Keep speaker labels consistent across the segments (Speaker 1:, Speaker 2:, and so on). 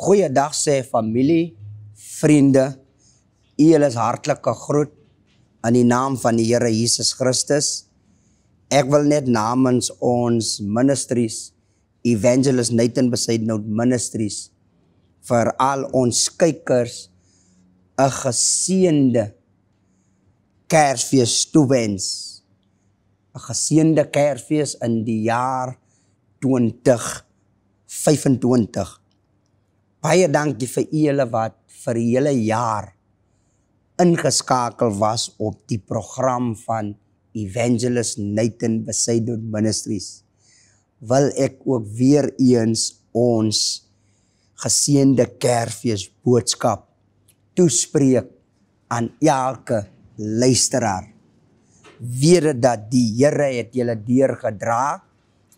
Speaker 1: Goeiedag sê familie, vriende, julle is hartlike groet in die naam van die Here Jesus Christus. Ek wil net namens ons ministries, Evangelist Nathan Besaidnout Ministries, vir al ons kykers 'n geseënde Kersfees toewens. 'n Geseënde Kersfees in die jaar 2025. Baie dankie vir julle wat vir die hele jaar ingeskakel was op die program van Evangelist Nathan Besaidnout Ministries. Wil ek ook weer eens ons geseënde Kersfees boodskap toespreek aan elke luisteraar. Weet dat die Here het julle deurgedra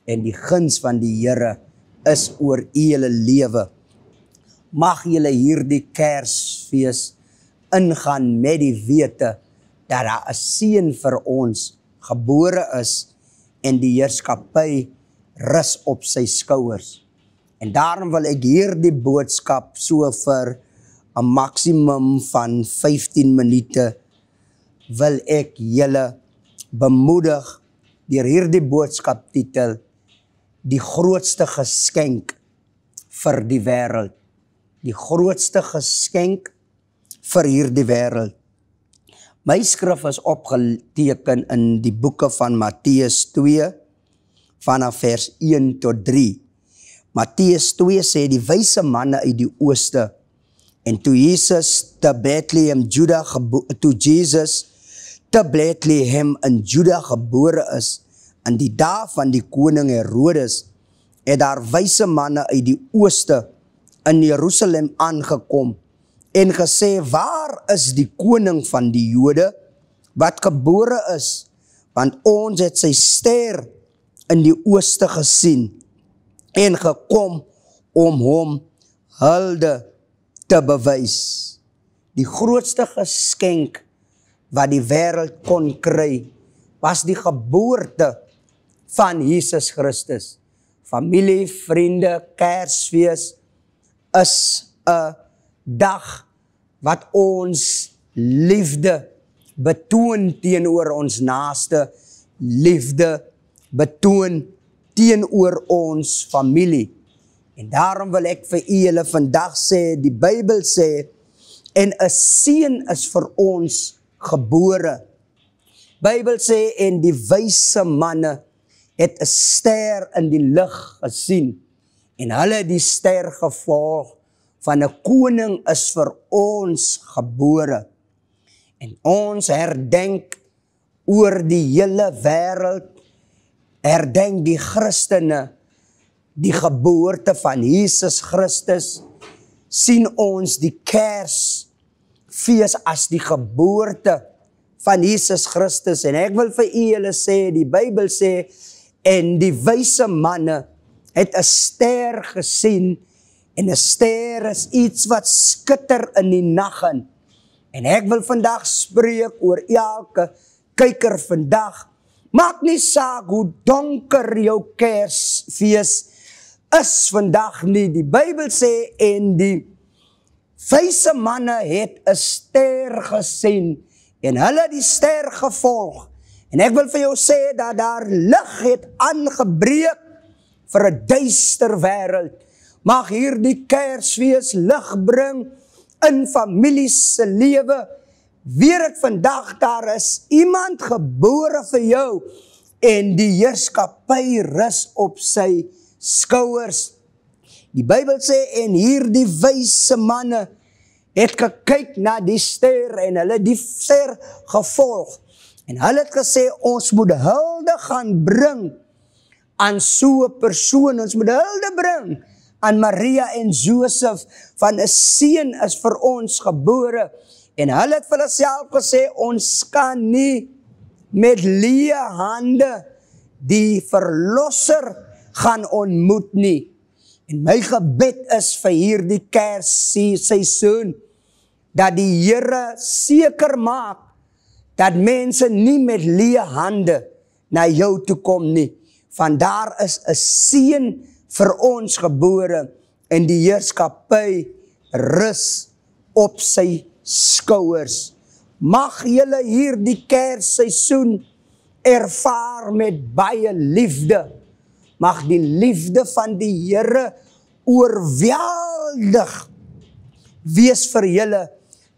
Speaker 1: en die guns van die Here is oor julle lewe. Mag julle hierdie Kersfees ingaan met die wete dat daar 'n seun vir ons gebore is en die heerskappy rus op sy skouers. En daarom wil ek hierdie boodskap so vir 'n maksimum van 15 minute wil ek julle bemoedig deur hierdie boodskap titel Die grootste geskenk vir die wêreld. Die grootste geskenk vir hierdie wêreld. My skrif is opgeteken in die boeke van Matteus 2 vanaf vers 1 tot 3. Matteus 2 sê die wyse manne uit die ooste en toe Jesus te Bethlehem in Juda gebore is in die dae van die koning Herodes het daar wyse manne uit die ooste in Jerusalem aangekom en gesê, waar is die koning van die Jode wat gebore is? Want ons het sy ster in die ooste gesien en gekom om hom hulde te bewys. Die grootste geskenk wat die wêreld kon kry was die geboorte van Jesus Christus. Familie, vriende, Kersfees is 'n dag wat ons liefde betoon teenoor ons naaste, liefde betoon teenoor ons familie. En daarom wil ek vir julle vandag sê, die Bybel sê, en 'n seun is vir ons gebore. Bybel sê, en die wyse manne het 'n ster in die lug gesien, en hulle die ster gevolg, van 'n koning is vir ons gebore. En ons herdenk oor die hele wêreld, herdenk die Christene, die geboorte van Jesus Christus, sien ons die Kersfees as die geboorte van Jesus Christus. En ek wil vir julle sê, die Bybel sê, en die wyse manne het 'n ster gesien, en 'n ster is iets wat skitter in die nag in. En ek wil vandag spreek oor elke kyker vandag. Maak nie saak hoe donker jou Kersfees is vandag nie. Die Bybel sê, en die wyse manne het 'n ster gesien, en hulle die ster gevolg. En ek wil vir jou sê, dat daar lig het aangebreek vir 'n duister wêreld. Mag hierdie Kersfees lig bring in families se lewe. Weet ek vandag, daar is iemand gebore vir jou, en die heerskappy rus op sy skouers. Die Bybel sê, en hierdie wyse manne het gekyk na die ster, en hulle die ster gevolg. En hulle het gesê, ons moet hulde gaan bring aan so 'n persoon, ons moet hulde bring aan Maria en Josef, van 'n seun is vir ons gebore. En hulle het vir hulle self gesê, ons kan nie met leë hande die verlosser gaan ontmoet nie. En my gebed is vir hierdie Kersseisoen, dat die Here seker maak, dat mense nie met leë hande na jou toe kom nie. Want daar is 'n seun vir ons gebore, en die heerskappy rus op sy skouers. Mag julle hierdie Kersseisoen ervaar met baie liefde. Mag die liefde van die Here oorweldig wees vir julle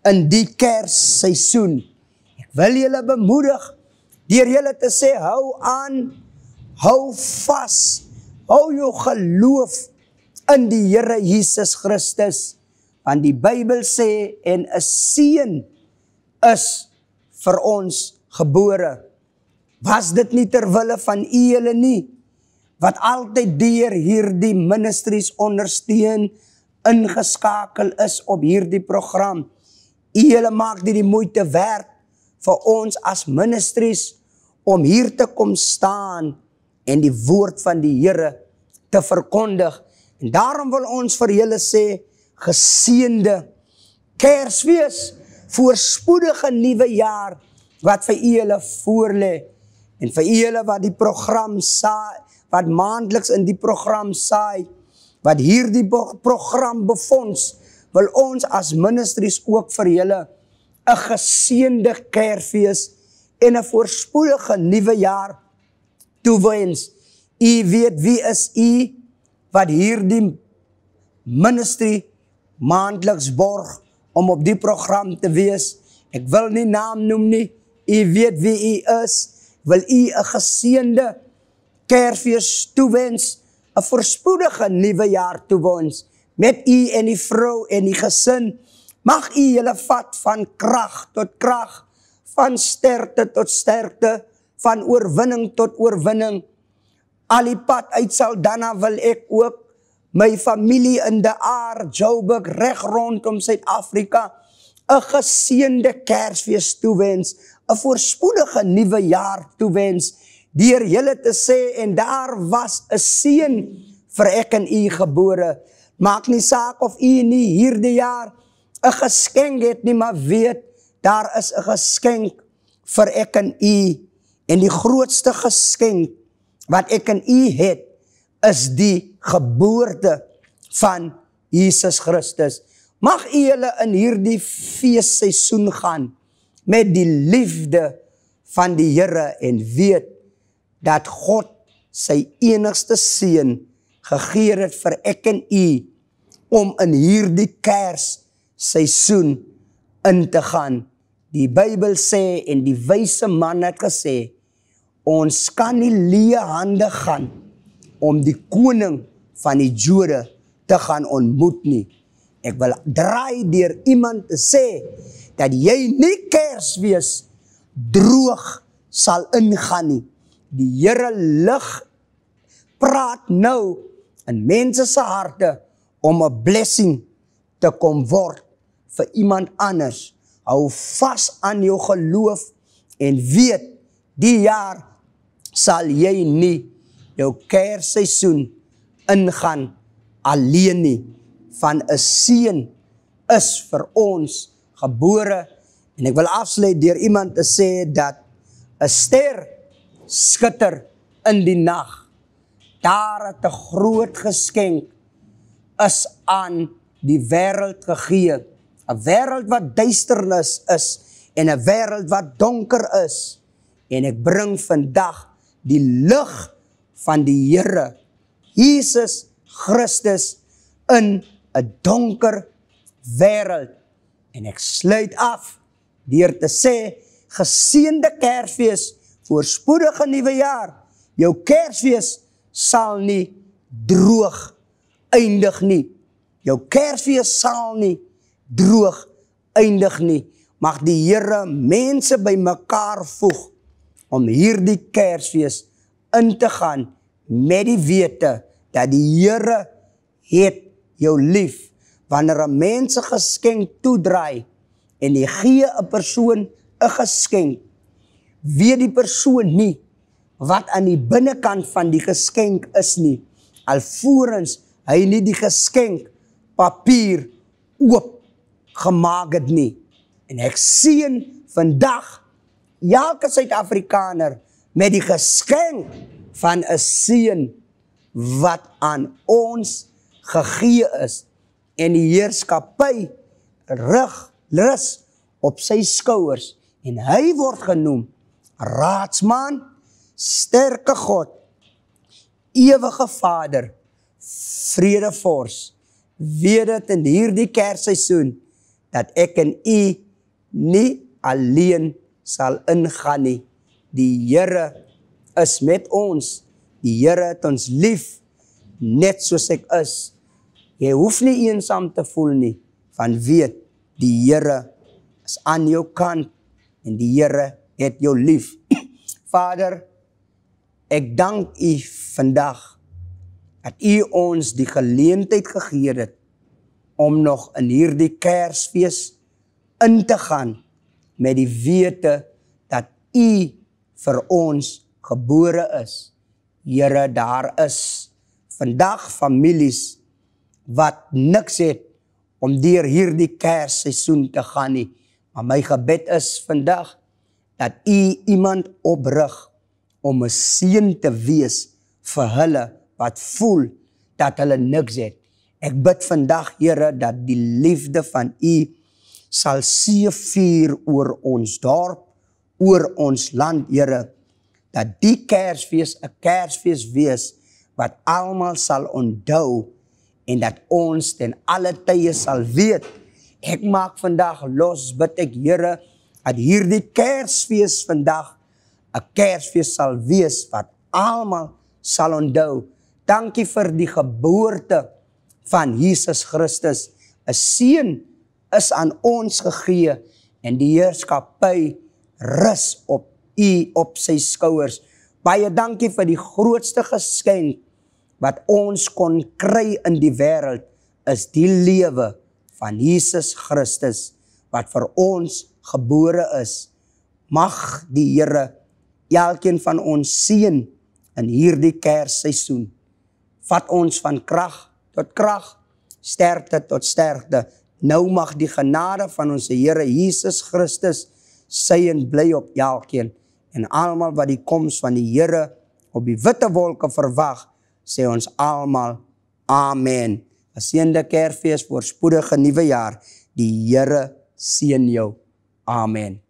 Speaker 1: in die Kersseisoen. Ek wil julle bemoedig deur julle te sê, hou aan, hou vas, hou jou geloof in die Here Jesus Christus. Want die Bybel sê, en 'n seun is vir ons gebore. Was dit nie ter wille van u julle nie, wat altyd deur hierdie ministries ondersteun, ingeskakel is op hierdie program. U julle maak dit die moeite werd vir ons as ministries om hier te kom staan en die woord van die Here te verkondig. En daarom wil ons vir julle sê, geseënde Kersfees, voorspoedige nuwe jaar wat vir u julle voorlê. En vir u julle wat die program saai, wat maandeliks in die program saai, wat hierdie program befonds, wil ons as ministries ook vir julle 'n geseënde Kersfees en 'n voorspoedige nuwe jaar toewens. U weet wie is u wat hierdie ministry maandeliks borg om op die program te wees. Ek wil nie naam noem nie, u weet wie u is. Wil u 'n geseënde Kersfees toewens, 'n voorspoedige nuwe jaar toewens, met u en die vrou en die gesin. Mag u julle vat van krag tot krag, van sterkte tot sterkte, van oorwinning tot oorwinning. Al die pad uit Saldanha wil ek ook my familie in De Aar, Joburg, reg rondom Suid-Afrika 'n geseënde Kersfees toewens, 'n voorspoedige nuwe jaar toewens, deur julle te sê, en daar was 'n seun vir ek en u gebore. Maak nie saak of u nie hierdie jaar 'n geskenk het nie, maar weet, daar is 'n geskenk vir ek en u. En die grootste geskenk wat ek en u het, is die geboorte van Jesus Christus. Mag u julle in hierdie feesseisoen gaan met die liefde van die Here en weet dat God sy enigste seun gegee het vir ek en u om in hierdie Kersseisoen in te gaan. Die Bybel sê, en die wyse man het gesê, ons kan nie leë hande gaan om die koning van die Jode te gaan ontmoet nie. Ek wil draai deur iemand te sê, dat jy nie Kersfees droog sal ingaan nie. Die Here lig praat nou in mense se harte om 'n blessing te kom word vir iemand anders. Hou vas aan jou geloof en weet, die jaar sal jy nie jou Kersseisoen ingaan alleen nie. Van 'n seun is vir ons gebore. En ek wil afsluit deur iemand te sê dat 'n ster skitter in die nag. Daar het 'n groot geskenk is aan die wêreld gegee. 'n Wêreld wat duisternis is en 'n wêreld wat donker is. En ek bring vandag die lig van die Here Jesus Christus in 'n donker wêreld. En ek sluit af deur te sê, geseënde Kersfees, voorspoedige nuwe jaar. Jou Kersfees sal nie droog eindig nie. Jou Kersfees sal nie droog eindig nie. Mag die Here mense bymekaar voeg om hierdie Kersfees in te gaan met die wete dat die Here het jou lief. Wanneer 'n mens 'n geskenk toedraai en jy gee 'n persoon 'n geskenk, weet die persoon nie wat aan die binnekant van die geskenk is nie, alvorens hy nie die geskenk papier oop gemaak het nie. En ek seën vandag elke Suid-Afrikaner met die geskenk van 'n seun wat aan ons gegee is en die heerskappy rus op sy skouers en hy word genoem Raadsman, sterke God, ewige Vader, Vredevors. Weet dit in hierdie Kersseisoen dat ek en u nie alleen sal ingaan nie. Die Here is met ons. Die Here het ons lief, net soos ek is. Jy hoef nie eensaam te voel nie, van weet, die Here is aan jou kant en die Here het jou lief. Vader, ek dank u vandag dat u ons die geleentheid gegee het om nog in hierdie Kersfees in te gaan met die wete dat u vir ons gebore is. Here, daar is vandag families wat niks het om deur hierdie Kersseisoen te gaan nie. Maar my gebed is vandag dat u iemand oprig om 'n seën te wees vir hulle wat voel dat hulle niks het. Ek bid vandag, Here, dat die liefde van u sal seëvier oor ons dorp, oor ons land, Here, dat die Kersfees 'n Kersfees wees wat almal sal onthou en dat ons ten alle tye sal weet. Ek maak vandag los, bid ek, Here, dat hierdie Kersfees vandag 'n Kersfees sal wees wat almal sal onthou. Dankie vir die geboorte van Jesus Christus. 'n Seën is aan ons gegee en die heerskappy rus op u op sy skouers. Baie dankie vir die grootste geskenk wat ons kon kry in die wêreld is die lewe van Jesus Christus wat vir ons gebore is. Mag die Here elkeen van ons seën in hierdie Kersseisoen. Vat ons van krag tot krag, sterkte tot sterkte. Nou mag die genade van ons Here Jesus Christus sy en bly op elkeen. En almal wat die koms van die Here op die witte wolke verwag, sê ons almal amen. Geseënde Kersfees, voorspoedige nuwe jaar. Die Here seën jou. Amen.